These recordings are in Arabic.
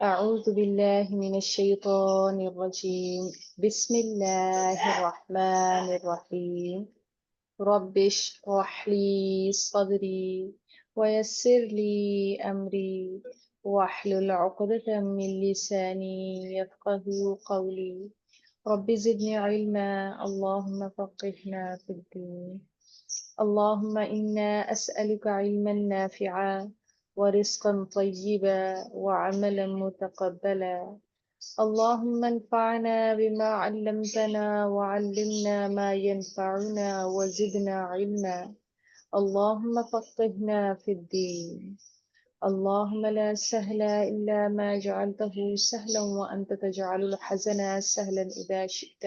أعوذ بالله من الشيطان الرجيم. بسم الله الرحمن الرحيم. رب اشرح لي صدري ويسر لي أمري واحلل عقدة من لساني يفقه قولي. رب زدني علما، اللهم فقهنا في الدين. اللهم إنا أسألك علما نافعا ورزقا طيبا وعملا متقبلا. اللهم انفعنا بما علمتنا وعلمنا ما ينفعنا وزدنا علما. اللهم فقهنا في الدين. اللهم لا سهل إلا ما جعلته سهلا وأنت تجعل الحزن سهلا إذا شئت.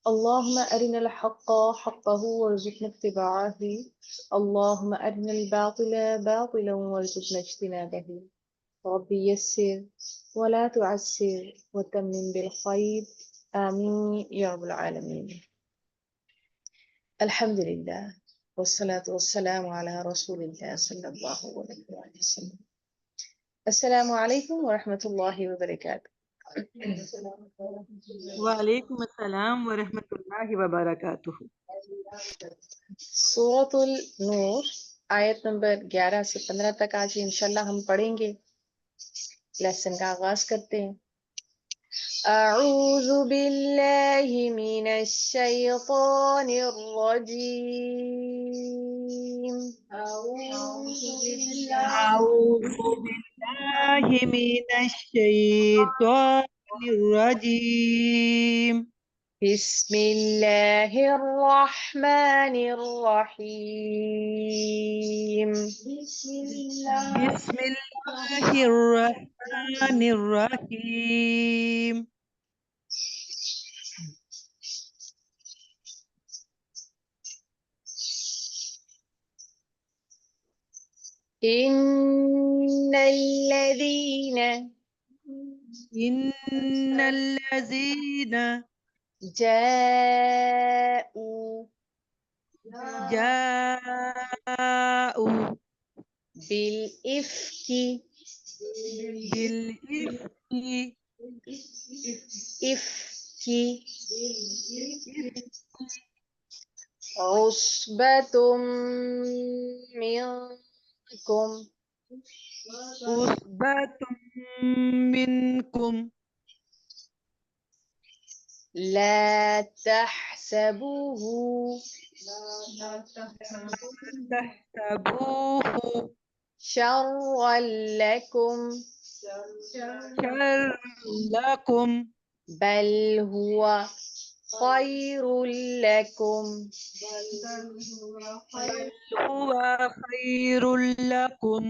اللهم أرنا الحق حقه وارزقنا اتباعه. اللهم أرنا الباطل باطلا وارزقنا اجتنابه. ربي يسر ولا تعسر وتمم بالخير. آمين يا رب العالمين. الحمد لله والصلاة والسلام على رسول الله صلى الله عليه وسلم. السلام عليكم ورحمة الله وبركاته. वालेकुम अस्सलाम व रहमतुल्लाहि व बारकातुहू। सूरतुल नूर आयत नंबर 11 से 15 तक आज इंशाल्लाह हम पढ़ेंगे। लेसन का आगाज करते हैं। अऊज़ु बिल्लाहि मिनश शैतानिर रजीम। अऊज़ु अऊज़ु बिल्लाहि मिनश शैतानिर रजीम। बिस्मिल्लाहिर रहमानिर रहीम। बिस्मिल्लाहिर रहमानिर रहीम। इन्नल्लज़ीना जाऊ जाऊ बिल इफ्की बिल इफ्की उस्बतुम मिनकुम उसबतुम मिनकुम ला तहसबुहु तहसबूहु शर्रन लकुम शर्रन लकुम बल हुवा खैरुल लकुम बल हुवा खैरुल लकुम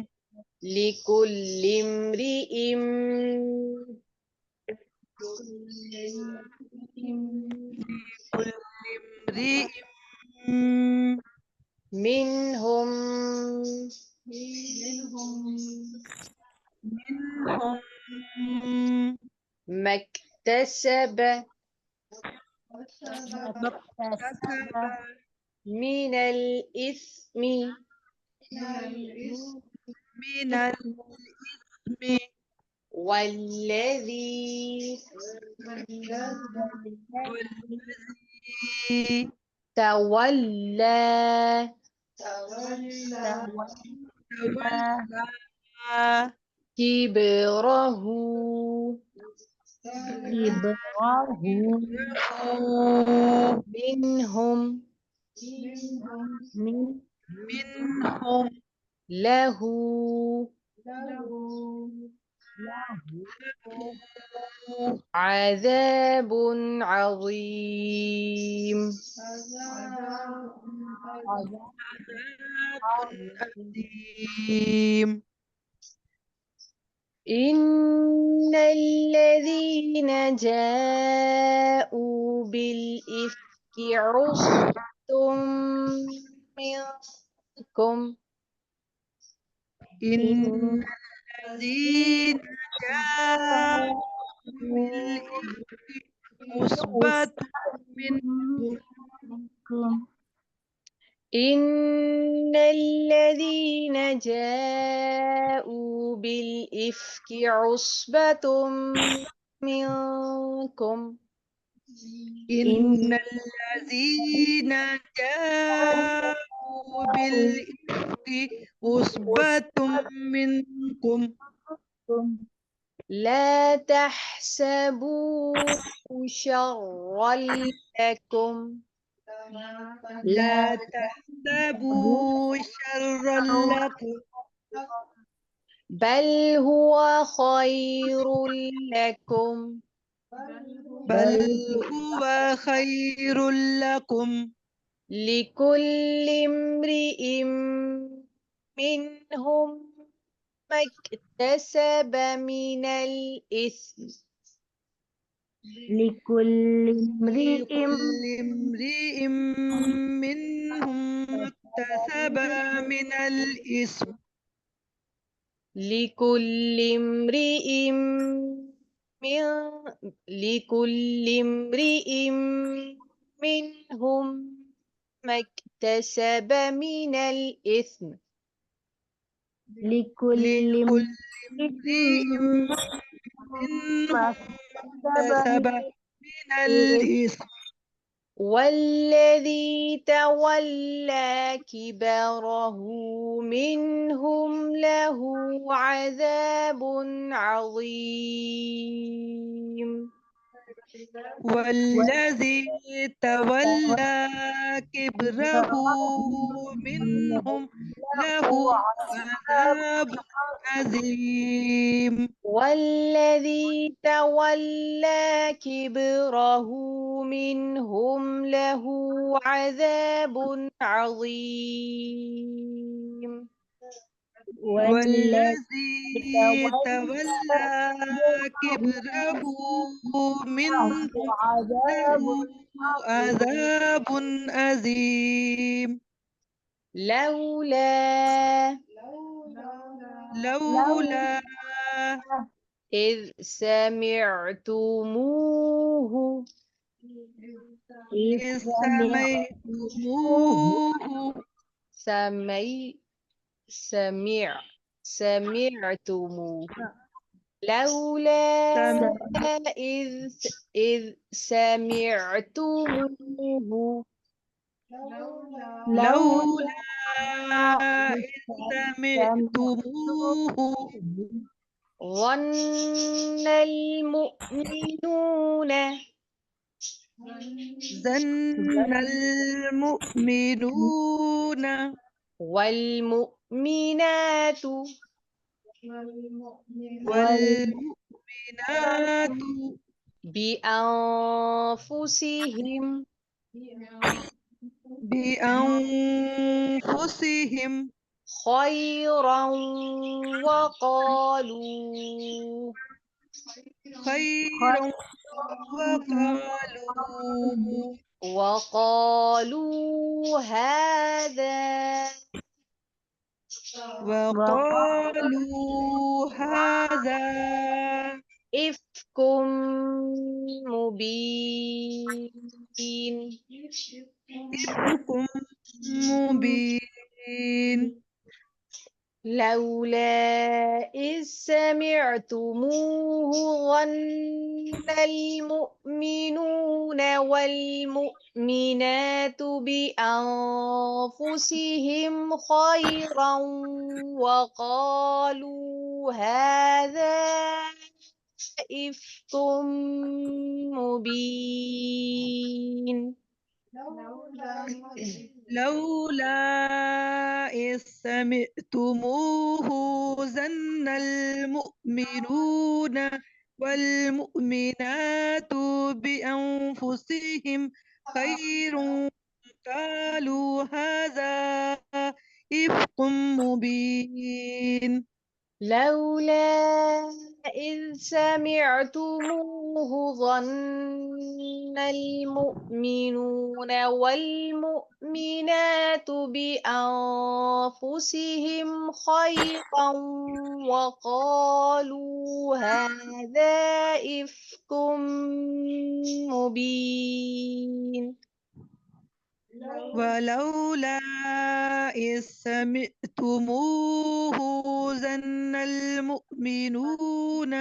लिकुल्लि इम्रिइम लिकुल्लि इम्रिइम मिनहुम मिनहुम मक्तसब मक्तसब मिनल इस्मि मिनल इस्मि वल्लज़ी वल्लज़ी तवल्ला तवल्ला किब्रहु मिनहुम मिनहुम लहू अज़ाबुन अज़ीम। अज़ाबुन अज़ीम। इन्नल्लज़ीन जाऊ बिल इफ्की उस्बतुम मिनकुम इन्नल्लज़ीन जाऊ बिल-इफ्की उस्बतुम मिनकुम इन्नल्लज़ीन जाऊ بالإفك عصبة منكم إن الذين جاءوا بالإفك عصبة منكم لا تحسبوا شرا لكم لا تحسبوا شرا لكم بل هو خير لكم بل هو خير لكم لكل امرئ منهم ما اكتسب من الإثم لكل امرئ لكل امرئ منهم ما اكتسب من الإثم لكل امرئ من لكل امرئ منهم ما اكتسب من الإثم لكل لكل امرئ امرئ منهم ما ما اكتسب اكتسب من من الإثم والذي تولى كبره منهم له عذاب عظيم والذي تولى كبره منهم له عذاب عظيم والذي تولى كبره منهم له عذاب عظيم والذي والذي تولى كبره منهم له عذاب عذاب عظيم لولا لولا إذ سمعتموه إذ إذ سمعتموه سمعتموه سمي سمع سمعتموه لولا سم- إذ سمعتموه لولا إذ إذ سمعتموه ظن المؤمنون ظن المؤمنون والمؤمنات والمؤمنات بأنفسهم بأنفسهم خيرا وقالوا خيرا وقالوا هذا وقالوا هذا إفك مبين إفك مبين لولا إذ سمعتموه ظن المؤمنون والمؤمنات بأنفسهم خيرا وقالوا هذا إفك مبين لولا إذ سمعتموه ظن المؤمنون والمؤمنات بأنفسهم خير قالوا هذا إفك مبين لولا إذ سمعتموه ظن المؤمنون والمؤمنات بأنفسهم خيرا وقالوا هذا إفك مبين ولولا إذ سمعتموه ظن المؤمنون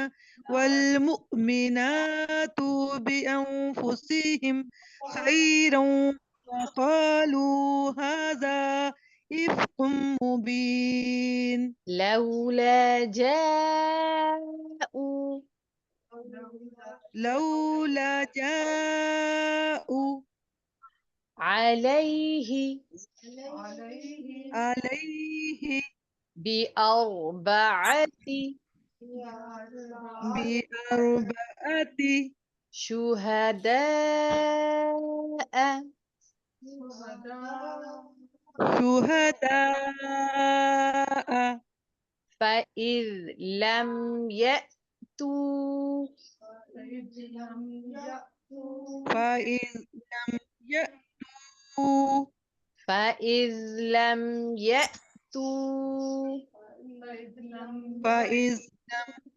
والمؤمنات بأنفسهم خيرا وقالوا هذا إفك مبين. لولا جاءوا لولا جاءوا عليه عليه بأربعة بأربعة شهداء شهداء فإذ لم يأتوا فإذ يأتوا فإذ لم يأتوا فإذ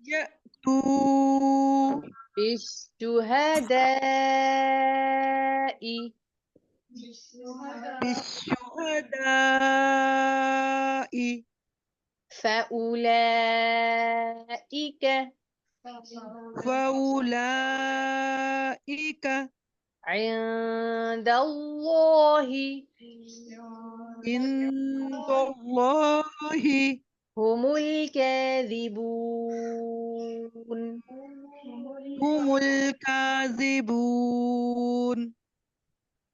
يأتوا بالشهداء بالشهداء فأولئك فأولئك عند الله عند الله هم الكاذبون. هم الكاذبون.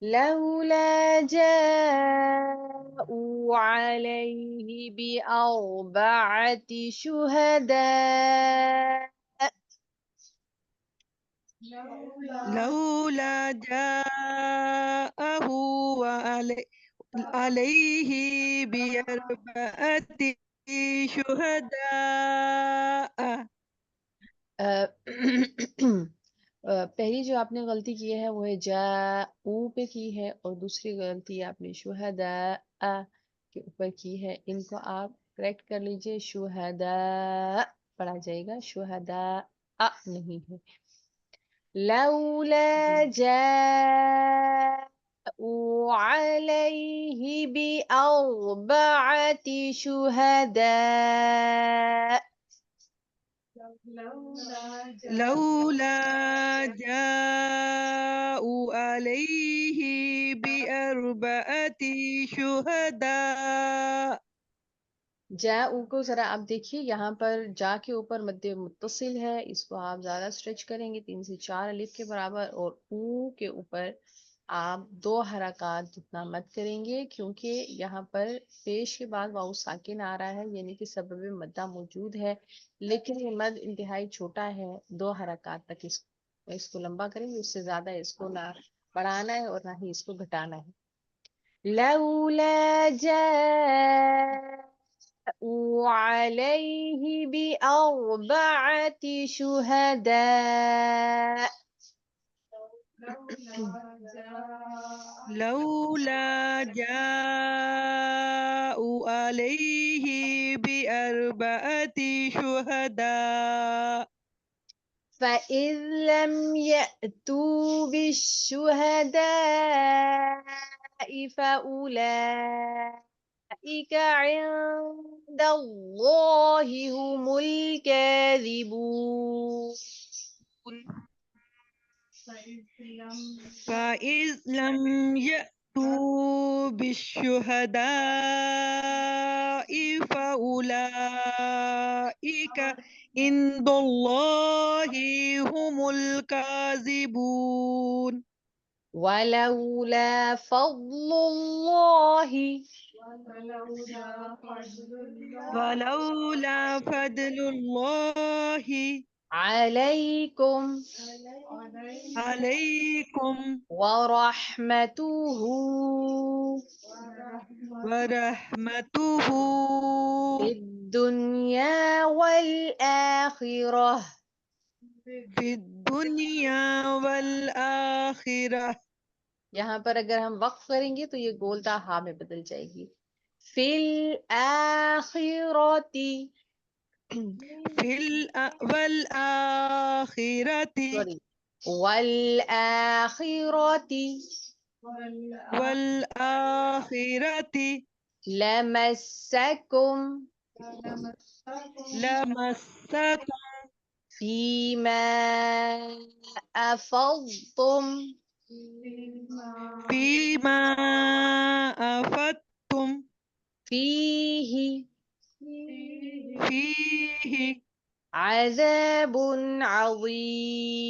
لولا جاءوا عليه بأربعة شهداء لولا جاءه عليه بأربعة شهداء. पहली जो आपने गलती की है वो है जा ऊ पे की है और दूसरी गलती आपने शुहदा के ऊपर की है। इनको आप करेक्ट कर लीजिए। शुहदा पढ़ा जाएगा, शुहदा नहीं है। लौला जाऊ अलैहि बिअरबअति शुहदा لولا جاءوا عليه بأربعة شهداء. जाऊ को जरा आप देखिए, यहाँ पर जा के ऊपर मद्दे मुत्तसिल है, इसको आप ज्यादा स्ट्रेच करेंगे 3 से 4 अलिफ के बराबर, और ऊ के ऊपर आप 2 हरकत जितना मत करेंगे, क्योंकि यहाँ पर पेश के बाद वाउ साकिन आ रहा है, यानी कि सबब मद्दा मौजूद है, लेकिन ये मद इंतहाई छोटा है। 2 हरकत तक इसको लंबा करेंगे, उससे ज्यादा इसको ना बढ़ाना है और ना ही इसको घटाना है। लौला जा عليه بأربعة شهداء لولا جاءوا عليه بأربعة شهداء فإذ لم يأتوا بالشهداء فأولئك عند الله هم الكاذبون. فإذ لم يأتوا بالشهداء فأولئك عند الله هم الكاذبون. ولولا فضل الله ولولا فضل الله عليكم عليكم ورحمته ورحمته في الدنيا والآخرة في الدنيا والآخرة. यहाँ पर अगर हम वक्फ करेंगे तो ये गोलता हा में बदल जाएगी। फिल आखिरती والآخرة सॉरी वल आखिरती والآخرة لمسكم لمسكم فيما أفضتم فيما أفدتم فيه فيه عذاب عظيم.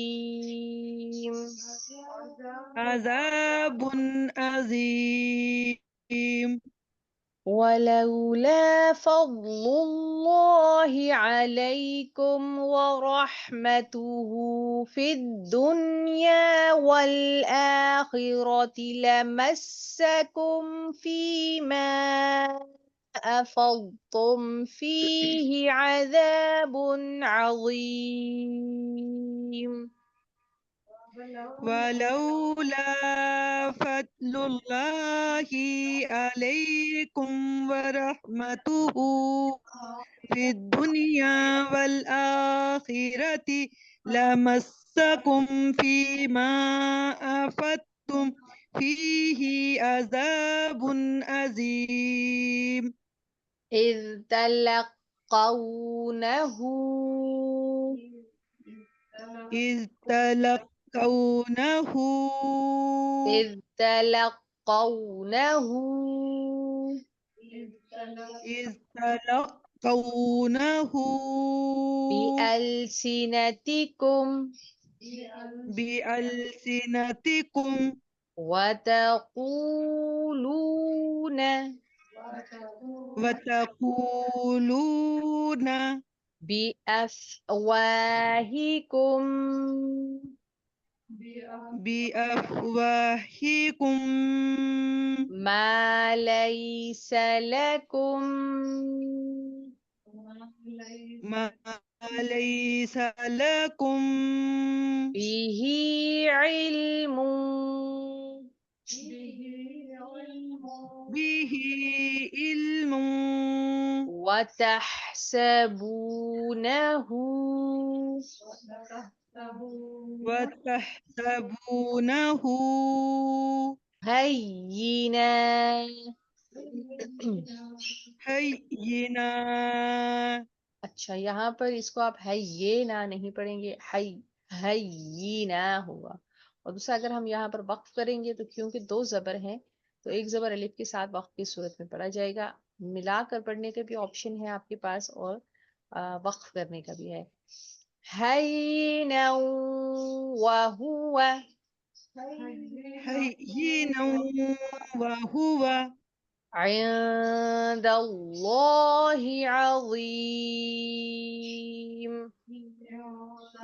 عذاب عظيم. ولولا فضل الله عليكم ورحمته في الدنيا والآخرة لمسكم فيما أفضتم فيه عذاب عظيم. ولولا فضل الله عليكم ورحمته في الدنيا والآخرة لمسكم فيما أفدتم فيه عذاب عظيم. إذ تلقونه إذ تلقونه إذ تلقونه إذ تلقونه بألسنتكم بألسنتكم وتقولون وتقولون بأفواهكم بأفواهكم ما ليس لكم ما ليس لكم به علم به علم وتحسبونه وتحسبونه هينا هينا. अच्छा, यहाँ पर इसको आप है ये ना नहीं पढ़ेंगे, है ये ना होगा। और दूसरा, अगर हम यहाँ पर वक्फ करेंगे तो क्योंकि दो जबर हैं तो एक जबर अलिफ के साथ वक्फ की सूरत में पढ़ा जाएगा। मिलाकर पढ़ने का भी ऑप्शन है आपके पास और वक्फ करने का भी है। हैना वहुवा هينا وهو عند الله عظيم.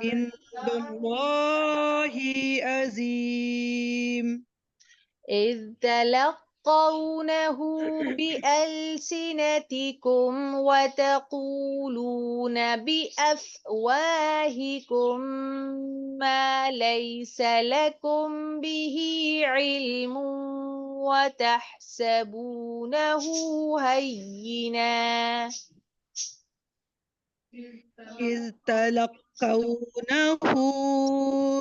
عند الله عظيم. إذ تلقونه بألسنتكم وتقولون بأفواهكم ما ليس لكم به علم وتحسبونه هينا. إذ تلقونه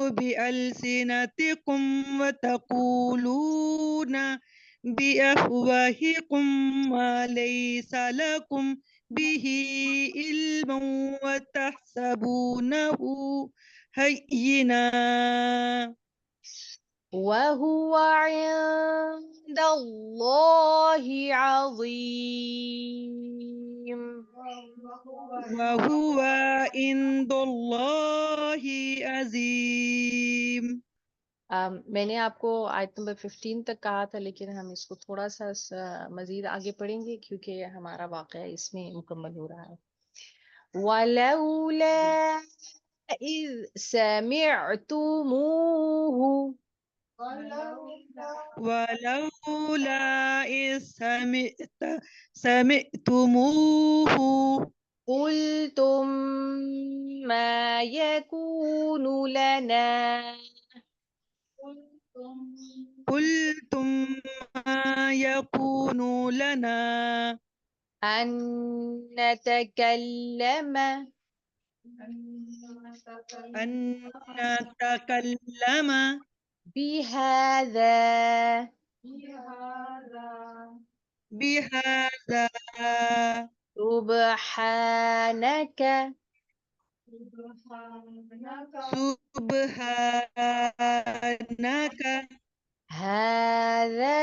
بألسنتكم وتقولون بأفواهكم ما ليس لكم به علم وتحسبونه هينا وهو عند الله عظيم. وهو عند الله عظيम. मैंने आपको आयत नंबर 15 तक कहा था, लेकिन हम इसको थोड़ा सा मजीद आगे पढ़ेंगे क्योंकि हमारा वाक़या इसमें मुकम्मल हो रहा है। वलौला इज़ समिअतुमूहु ولولا إذ سمعتموه قلتم ما يكون لنا قلتم ما يكون لنا أن نتكلم أن نتكلم बिहाज़ा بهذا सुब्हानक سبحانك هذا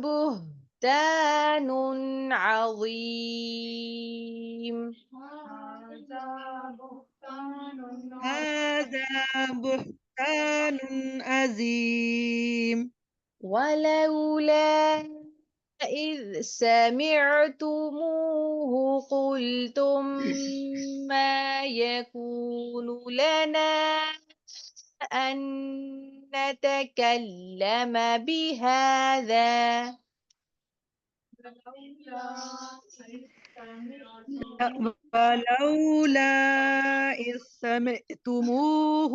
بهتان عظيم هذا بهتان عظيم ولولا إذ سمعتموه قلتم ما يكون لنا أن نتكلم بهذا ولولا إذ سمعتموه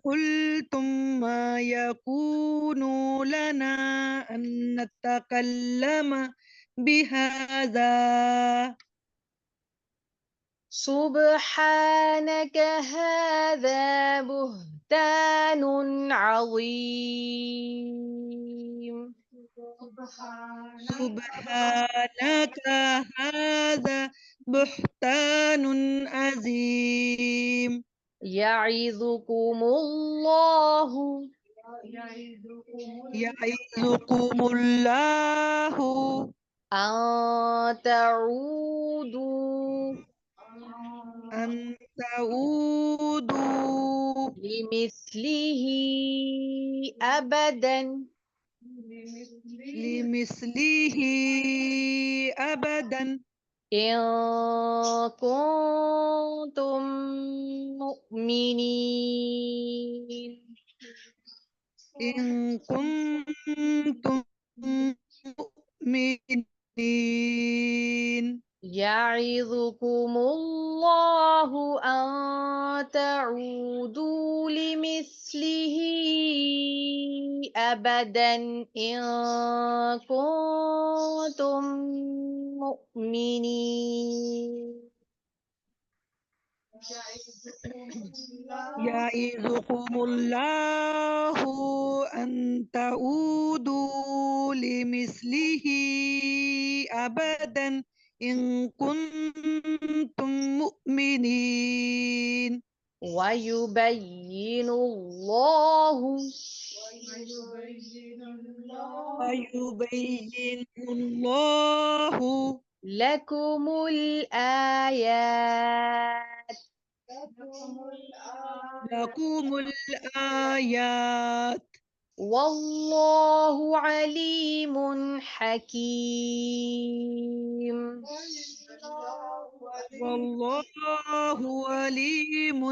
قلتم ما يكون لنا أن نتكلم بهذا سبحانك هذا بهتان عظيم سبحانك هذا بهتان عظيم يعظكم الله يعظكم الله أن تعودوا أن تعودوا لمثله أبدا لمثله أبدا إن كنتم مؤمنين إن كنتم مؤمنين يعظكم الله أن تعودوا لمثله أبدا إن كنتم مؤمنين يعظكم الله أن تعودوا لمثله أبدا إن كنتم مؤمنين ويبين الله ويبين الله لكم الآيات لكم الآيات والله عليم حكيم والله عليم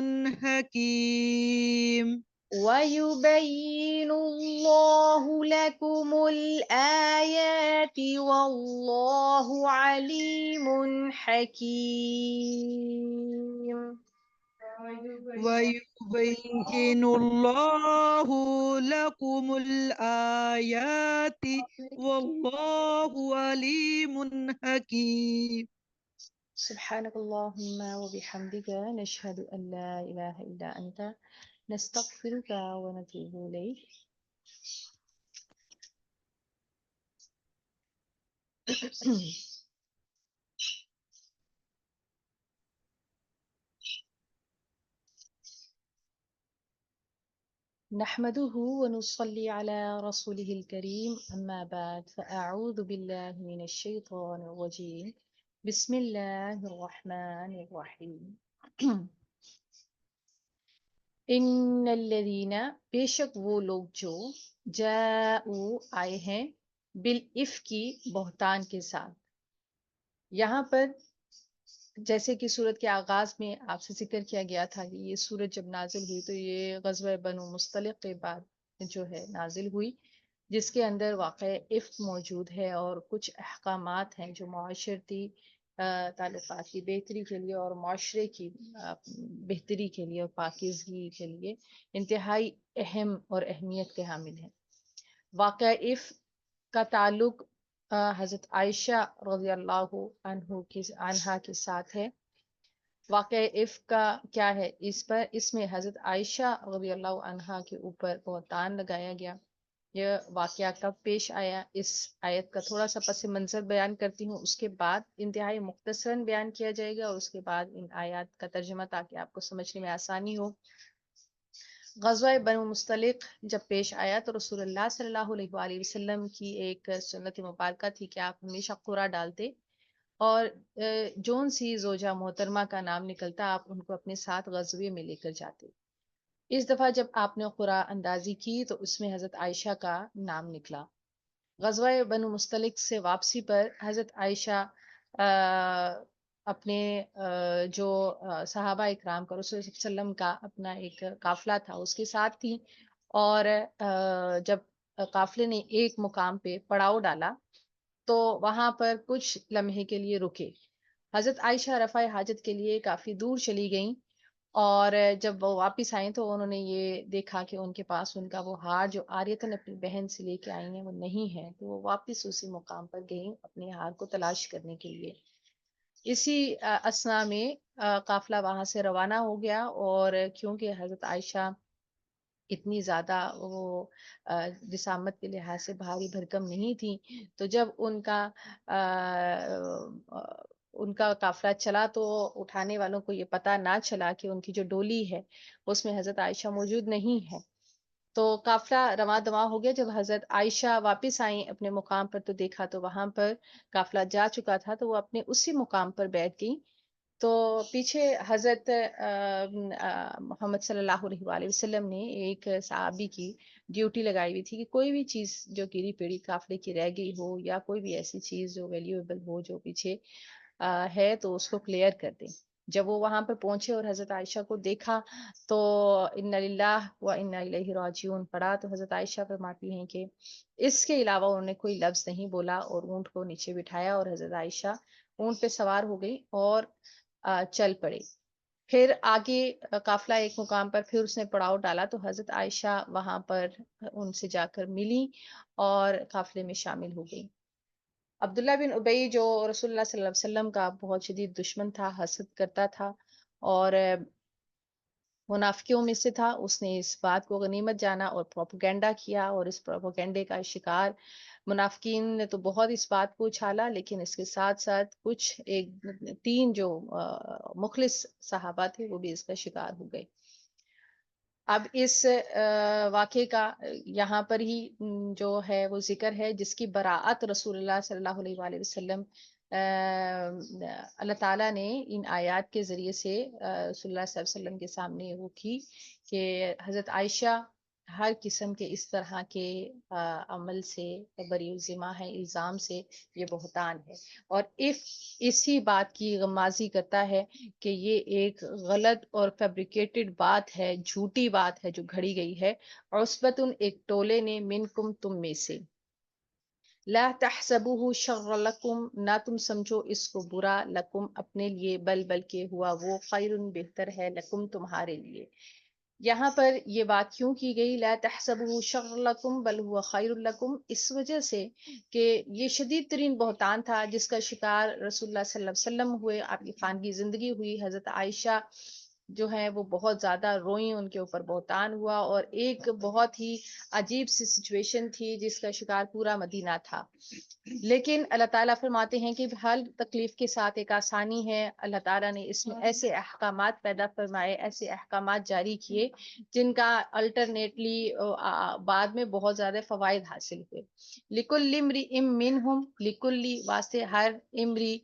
حكيم ويبين الله لكم الآيات والله عليم حكيم ويبين الله لكم الآيات والله عليم حكيم سبحانك اللهم وبحمدك نشهد أن لا إله إلا أنت نستغفرك ونتوب إليك نحمده ونصلي على رسوله الكريم أما بعد فأعوذ بالله من الشيطان الرجيم بسم الله الرحمن الرحيم इन الذين बेशक वो लोग जो जाऊ आए हैं बिल इफ की बहतान के साथ। यहाँ पर जैसे कि सूरत के आगाज में आपसे जिक्र किया गया था कि ये सूरत जब नाजिल हुई तो ये गज़वा बनु मुस्तलिक के बाद जो है नाजिल हुई, जिसके अंदर वाक़या इफ मौजूद है और कुछ अहकामात हैं जो माशरती ताल्लुकात की बेहतरी के लिए और माशरे की बेहतरी के लिए और पाकीज़गी के लिए इंतहाई अहम और अहमियत के हामिल हैं। वाक़या इफ का ताल्लुक हज़रत आयशा रज़ियल्लाहु अन्हा के साथ है। واقعہ افک کا کیا ہے اس میں حضرت عائشہ رضی اللہ عنہا کے اوپر بہتان لگایا گیا. یہ واقعہ کب پیش آیا، اس آیت کا تھوڑا سا پس منظر بیان کرتی ہوں، اس کے بعد انتہائی مختصراً بیان کیا جائے گا اور اس کے بعد ان آیات کا ترجمہ تاکہ آپ کو سمجھنے میں آسانی ہو. غزوہ بنو مستلق جب پیش آیا تو رسول اللہ صلی اللہ علیہ وآلہ وسلم کی ایک سنت مبارکہ تھی کہ آپ ہمیشہ قرعہ ڈالتے اور جون سی زوجہ محترمہ کا نام نکلتا آپ ان کو اپنے ساتھ غزوے میں لے کر جاتے. اس دفعہ جب آپ نے قرعہ اندازی کی تو اس میں حضرت عائشہ کا نام نکلا. غزوہ بنو مستلق سے واپسی پر حضرت عائشہ اپنے جو صحابہ اکرام کا رسول صلی اللہ علیہ وسلم کا اپنا ایک قافلہ تھا اس کے ساتھ تھی، اور جب قافلے نے ایک مقام پہ پڑاؤ ڈالا تو وہاں پر کچھ لمحے کے لیے رکے. حضرت عائشہ رفع حاجت کے لیے کافی دور چلی گئیں، اور جب وہ واپس آئیں تو انہوں نے یہ دیکھا کہ ان کے پاس ان کا وہ ہار جو آریتن اپنی بہن سے لے کے آئی ہیں وہ نہیں ہے، تو وہ واپس اسی مقام پر گئیں اپنے ہار کو تلاش کرنے کے لیے. اسی اثنا میں قافلہ وہاں سے روانہ ہو گیا، اور کیونکہ حضرت عائشہ اتنی زیادہ وہ جسامت کے لحاظ سے بھاری بھرکم نہیں تھی، تو جب ان کا قافلہ چلا تو اٹھانے والوں کو یہ پتہ نہ چلا کہ ان کی جو ڈولی ہے اس میں حضرت عائشہ موجود نہیں ہے. تو قافلہ رواں دواں ہو گیا. جب حضرت عائشہ واپس آئیں اپنے مقام پر تو دیکھا تو وہاں پر قافلہ جا چکا تھا، تو وہ اپنے اسی مقام پر بیٹھ گئی. تو پیچھے حضرت محمد صلی اللہ علیہ وآلہ وسلم نے ایک صحابی کی ڈیوٹی لگائی ہوئی تھی کہ کوئی بھی چیز جو گری پیڑی قافلے کی رہ گئی ہو یا کوئی بھی ایسی چیز جو ویلیویبل ہو جو پیچھے ہے تو اس کو کلیئر کر دیں. جب وہ وہاں پر پہنچے اور حضرت عائشہ کو دیکھا تو انا للہ و انا الیہ راجعون پڑھا، تو حضرت عائشہ فرماتی ہیں کہ اس کے علاوہ انہوں نے کوئی لفظ نہیں بولا اور اونٹ کو نیچے بٹھایا اور حضرت عائشہ اونٹ پہ سوار ہو گئی اور چل پڑے. پھر آگے قافلہ ایک مقام پر پھر اس نے پڑاؤ ڈالا تو حضرت عائشہ وہاں پر ان سے جا کر ملی اور قافلے میں شامل ہو گئی. عبداللہ بن ابی جو رسول اللہ صلی اللہ علیہ وسلم کا بہت شدید دشمن تھا، حسد کرتا تھا اور منافقوں میں سے تھا، اس نے اس بات کو غنیمت جانا اور پروپیگنڈا کیا، اور اس پروپیگنڈے کا شکار منافقین نے تو بہت اس بات کو اچھالا، لیکن اس کے ساتھ ساتھ کچھ تین جو مخلص صحابہ تھے وہ بھی اس کا شکار ہو گئے. اب اس واقعے کا یہاں پر ہی جو ہے وہ ذکر ہے جس کی براعت رسول اللہ صلی اللہ علیہ وآلہ وسلم اللہ تعالیٰ نے ان آیات کے ذریعے سے رسول اللہ صلی اللہ علیہ وسلم کے سامنے وہ کی کہ حضرت عائشہ ہر قسم کے اس طرح کے عمل سے بری ذمہ ہے، الزام سے یہ بہتان ہے، اور اسی بات کی غمازی کرتا ہے کہ یہ ایک غلط اور فیبریکیٹڈ بات ہے، جھوٹی بات ہے جو گھڑی گئی ہے. عصبتن ایک ٹولے نے منکم تم میں سے، لا تحسبوه شر لکم نہ تم سمجھو اس کو برا، لکم اپنے لیے، بلکہ ہوا وہ خیر بہتر ہے، لکم تمہارے لیے. یہاں پر یہ بات کیوں کی گئی لا تحسبوه شر لکم بل ہوا خیر لکم؟ اس وجہ سے کہ یہ شدید ترین بہتان تھا جس کا شکار رسول اللہ صلی اللہ علیہ وسلم ہوئے، آپ کی خانگی زندگی ہوئی. حضرت عائشہ جو ہیں وہ بہت زیادہ روئیں، ان کے اوپر بہتان ہوا اور ایک بہت ہی عجیب سی سچویشن تھی جس کا شکار پورا مدینہ تھا. لیکن اللہ تعالیٰ فرماتے ہیں کہ ہر تکلیف کے ساتھ ایک آسانی ہے. اللہ تعالیٰ نے اس میں ایسے احکامات پیدا فرمائے، ایسے احکامات جاری کیے جن کا الٹرنیٹلی بعد میں بہت زیادہ فوائد حاصل ہوئے. لکل امرئ منہم، لکل واسطے ہر امری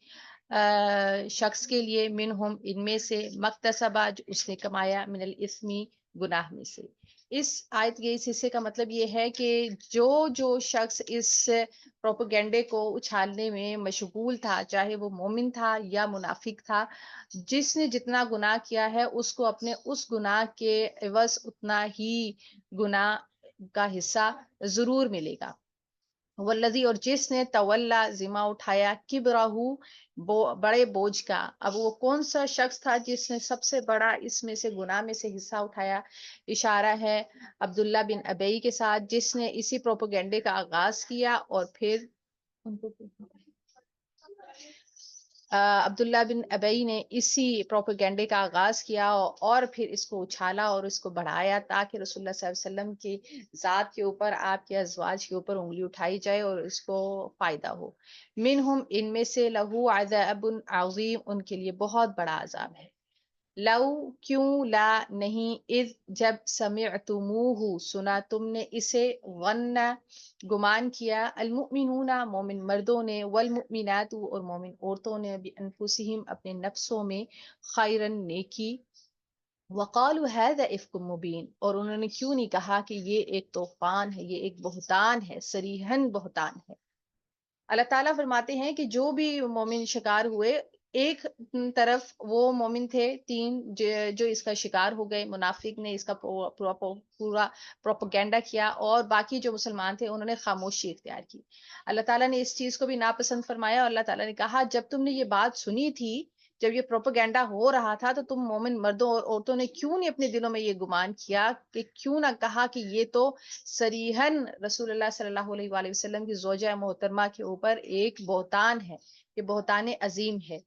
شخص کے لیے، منہم ان میں سے، مکتسبہ جو اس نے کمایا، من الاسمی گناہ میں سے. اس آیت کے اس حصے کا مطلب یہ ہے کہ جو شخص اس پروپیگنڈے کو اچھالنے میں مشغول تھا، چاہے وہ مومن تھا یا منافق تھا، جس نے جتنا گناہ کیا ہے اس کو اپنے اس گناہ کے عوض اتنا ہی گناہ کا حصہ ضرور ملے گا. والذی، اور جس نے تولا ذمہ اٹھایا، کبرہو بڑے بوجھ کا. اب وہ کون سا شخص تھا جس نے سب سے بڑا اس میں سے گناہ میں سے حصہ اٹھایا؟ اشارہ ہے عبداللہ بن ابی کے ساتھ جس نے اسی پروپیگنڈے کا آغاز کیا اور پھر عبداللہ بن ابئی نے اسی پروپیگنڈے کا آغاز کیا اور پھر اس کو اچھالا اور اس کو بڑھایا تاکہ رسول اللہ صلی اللہ علیہ وسلم کی ذات کے اوپر، آپ کے ازواج کے اوپر انگلی اٹھائی جائے اور اس کو فائدہ ہو۔ منہم، ان میں سے، لہو عذاب عظیم، ان کے لیے بہت بڑا عذاب ہے۔ لو، کیوں، لا، نہیں، اذ، جب، سمعتموہ، سنا تم نے اسے، ظن، گمان کیا، المؤمنون، مومن مردوں نے، والمؤمنات، اور مومن عورتوں نے، بانفسہم، اپنے نفسوں میں، خیرن، نیکی، وقالوا هذا افک مبین، اور انہوں نے کیوں نہیں کہا کہ یہ ایک طوفان ہے، یہ ایک بہتان ہے، صریحاً بہتان ہے۔ اللہ تعالیٰ فرماتے ہیں کہ جو بھی مومن شکار ہوئے، ایک طرف وہ مومن تھے تین جو اس کا شکار ہو گئے، منافق نے اس کا پورا پروپیگنڈا کیا، اور باقی جو مسلمان تھے انہوں نے خاموشی اختیار کی۔ اللہ تعالیٰ نے اس چیز کو بھی ناپسند فرمایا، اور اللہ تعالیٰ نے کہا جب تم نے یہ بات سنی تھی، جب یہ پروپیگنڈا ہو رہا تھا، تو تم مومن مردوں اور عورتوں نے کیوں نہیں اپنے دلوں میں یہ گمان کیا، کہ کیوں نہ کہا کہ یہ تو صریحاً رسول اللہ صلی اللہ علیہ وآلہ وسلم کی زوجہ محترمہ کے اوپر ایک بہتان ہے، یہ بہتان عظیم ہے۔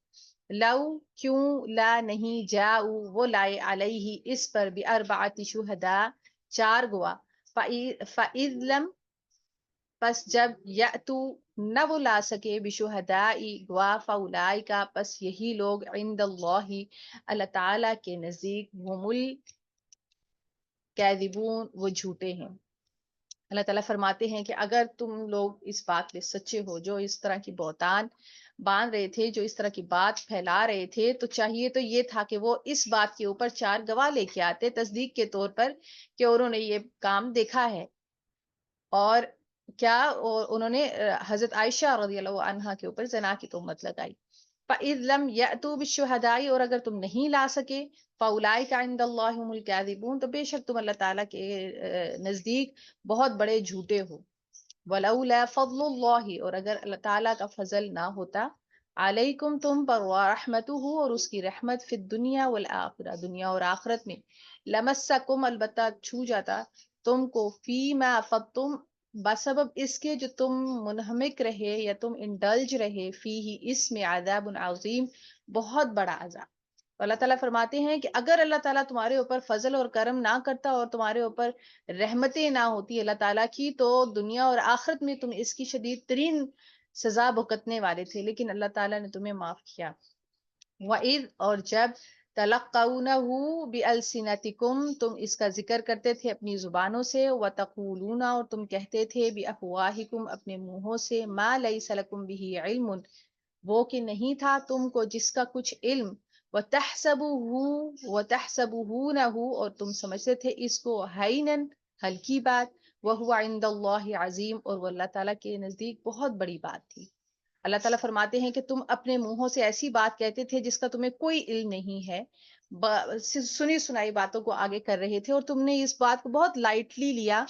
لو، کیوں، لا، نہیں، جاؤ، وہ لائے، علیہ، اس پر، باربعۃ شہداء، چار گواہ، فَإِذْ لَمْ، پس جب، یأتو، نہ وہ لا سکے، بشہدائی، گواہ، فاولئک، پس یہی لوگ، عند اللہ، اللہ تعالیٰ کے نزدیک، ہم الکاذبون، وہ جھوٹے ہیں۔ اللہ تعالیٰ فرماتے ہیں کہ اگر تم لوگ اس بات میں سچے ہو، جو اس طرح کی بہتان باندھ رہے تھے، جو اس طرح کی بات پھیلا رہے تھے، تو چاہیے تو یہ تھا کہ وہ اس بات کے اوپر چار گواہ لے کے آتے، تصدیق کے طور پر، کہ انہوں نے یہ کام دیکھا ہے۔ اور کیا، اور انہوں نے حضرت عائشہ رضی اللہ عنہا کے اوپر زنا کی تہمت لگائی۔ فَإِذْ لَمْ يَأْتُوا بِالشُّهَدَاءِ، اور اگر تم نہیں لا سکے، فَأُولَئِكَ عِندَ اللَّهِ هُمُ الْكَاذِبُونَ، تو بے شک تم اللہ تعالیٰ کے نزدیک بہت بڑے جھوٹے ہو۔ وَلَوْلَا فَضْلُ اللَّهِ، اور اگر اللہ تعالیٰ کا فضل نہ ہوتا، علیکم، تم پر، وَرَحْمَتُهُ، اور اس کی رحمت، فی الدنیا والآخرہ، دنیا اور آخرت میں، لَمَسَّکُم، البتہ چھو جاتا تم کو، فیما افضتم، بسبب اس کے جو تم منہمک رہے یا تم انڈلج رہے، فی ہی، اس میں، عذاب عظیم، بہت بڑا عذاب۔ تو اللہ تعالیٰ فرماتے ہیں کہ اگر اللہ تعالیٰ تمہارے اوپر فضل اور کرم نہ کرتا اور تمہارے اوپر رحمتیں نہ ہوتی اللہ تعالیٰ کی، تو دنیا اور آخرت میں تم اس کی شدید ترین سزا بھگتنے والے تھے، لیکن اللہ تعالیٰ نے تمہیں معاف کیا۔ وَإِذْ، اور جب، تلقونہ بِأَلْسِنَتِكُمْ، تم اس کا ذکر کرتے تھے اپنی زبانوں سے، وَتَقُولُونَ، اور تم کہتے تھے، بِأَفْوَاهِكُمْ، اپنے منہوں سے، مَا لَيْسَ لَكُمْ بِهِ عِلْمٌ، وہ کہ نہیں تھا تم کو جس کا کچھ علم، وَتَحْسَبُونَهُ، اور تم سمجھتے تھے اس کو، هَيْنًا، ہلکی بات، وَهُوَ عِندَ اللَّهِ عَظِيمٌ، اور وہ اللہ تعالیٰ کے نزدیک بہت بڑی بات تھی۔ اللہ تعالیٰ فرماتے ہیں کہ تم اپنے منہوں سے ایسی بات کہتے تھے جس کا تمہیں کوئی علم نہیں ہے، سنی سنائی باتوں کو آگے کر رہے تھے، اور تم نے اس بات کو بہت لائٹلی لیا،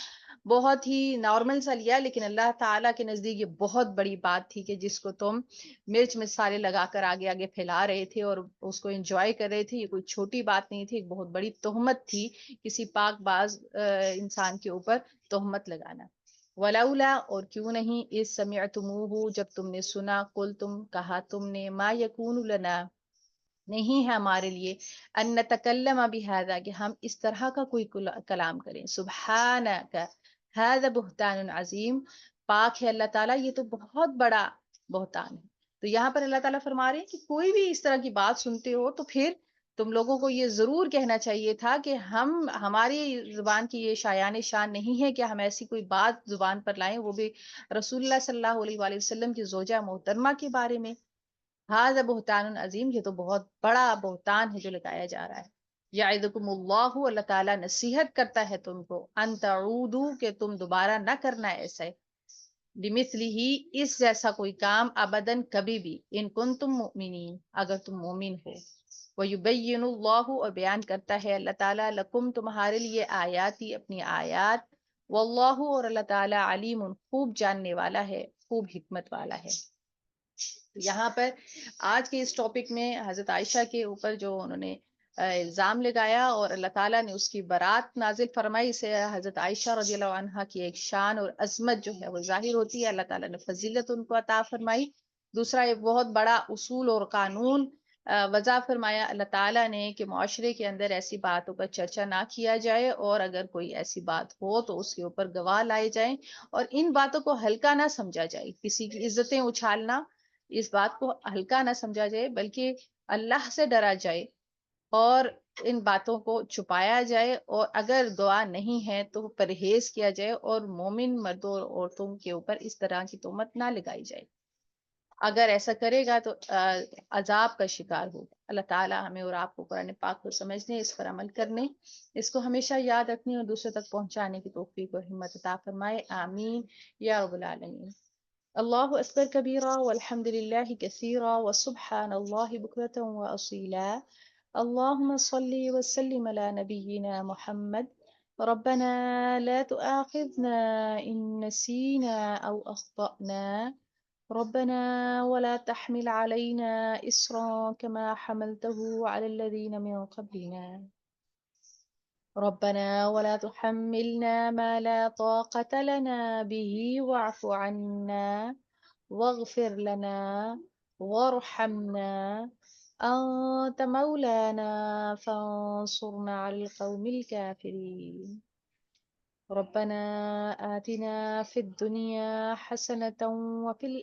بہت ہی نارمل سا لیا، لیکن اللہ تعالیٰ کے نزدیک یہ بہت بڑی بات تھی کہ جس کو تم مرچ مسالے لگا کر آگے آگے پھیلا رہے تھے اور اس کو انجوائے کر رہے تھے۔ یہ کوئی چھوٹی بات نہیں تھی، ایک بہت بڑی تہمت تھی کسی پاک باز انسان کے اوپر تہمت لگانا۔ ولولا، اور کیوں نہیں، اس سمعتموہ، جب تم نے سنا، قل، تم کہا تم نے، ما یکون لنا، نہیں ہے ہمارے لیے، ان نتکلم بہذا، کہ ہم اس طرح کا کوئی کلام کریں، سبحانک، ھذا بہتان عظیم، پاک ہے اللہ تعالیٰ، یہ تو بہت بڑا بہتان ہے۔ تو یہاں پر اللہ تعالیٰ فرما رہے ہیں کہ کوئی بھی اس طرح کی بات سنتے ہو تو پھر تم لوگوں کو یہ ضرور کہنا چاہیے تھا کہ ہماری زبان کی یہ شایان شان نہیں ہے کہ ہم ایسی کوئی بات زبان پر لائیں، وہ بھی رسول اللہ صلی اللہ علیہ وآلہ وسلم کی زوجہ محترمہ کے بارے میں۔ ھذا بہتان عظیم، یہ تو بہت بڑا بہتان ہے جو لگایا جا رہا ہے۔ یعظکم اللہ، اللہ تعالیٰ نصیحت کرتا ہے تم کو، ان تعودوا، کہ تم دوبارہ نہ کرنا ایسے، بمثلہ، اس جیسا کوئی کام، ابداً، کبھی بھی، ان کنتم مؤمنین، اگر تم مومن ہو۔ وَيُبَيِّنُ اللَّهُ، اور بیان کرتا ہے اللہ تعالیٰ، لکم، تمہارے لیے، آیاتی، اپنی آیات، واللہ، اور اللہ تعالیٰ، علیم، خوب جاننے والا ہے، خوب حکمت والا ہے۔ یہاں پر آج کے اس ٹاپک میں حضرت عائشہ کے اوپر جو انہوں نے الزام لگایا اور اللہ تعالیٰ نے اس کی برات نازل فرمائی، سے حضرت عائشہ رضی اللہ عنہا کی ایک شان اور عظمت جو ہے وہ ظاہر ہوتی ہے، اللہ تعالیٰ نے فضیلت ان کو عطا فرمائی۔ دوسرا ایک بہت بڑا اصول اور قانون وضع فرمایا اللہ تعالیٰ نے کہ معاشرے کے اندر ایسی باتوں پر چرچا نہ کیا جائے، اور اگر کوئی ایسی بات ہو تو اس کے اوپر گواہ لائے جائیں، اور ان باتوں کو ہلکا نہ سمجھا جائے، کسی کی عزتیں اچھالنا، اس بات کو ہلکا نہ سمجھا جائے بلکہ اللہ سے ڈرا جائے اور ان باتوں کو چھپایا جائے، اور اگر گواہ نہیں ہے تو پرہیز کیا جائے اور مومن مردوں اور عورتوں کے اوپر اس طرح کی تہمت نہ لگائی جائے۔ اگر ایسا کرے گا تو عذاب کا شکار ہوگا۔ اللہ تعالیٰ ہمیں اور آپ کو قرآن پاک کو سمجھنے، اس پر عمل کرنے، اس کو ہمیشہ یاد رکھنے اور دوسرے تک پہنچانے کی توفیق اور ہمت عطا فرمائے، آمین یا رب العالمین۔ اللہ اکبر کبیرا والحمد للہ کثیرا وسبحان اللہ بکرۃ واصیلا۔ اللهم صل وسلم على نبينا محمد۔ ربنا لا تؤاخذنا إن نسينا أو أخطأنا، ربنا ولا تحمل علينا إصرا كما حملته على الذين من قبلنا، ربنا ولا تحملنا ما لا طاقة لنا به واعف عنا واغفر لنا وارحمنا، أنت مولانا فانصرنا على القوم الكافرين، ربنا آتنا في الدنيا حسنة وفي الآخرة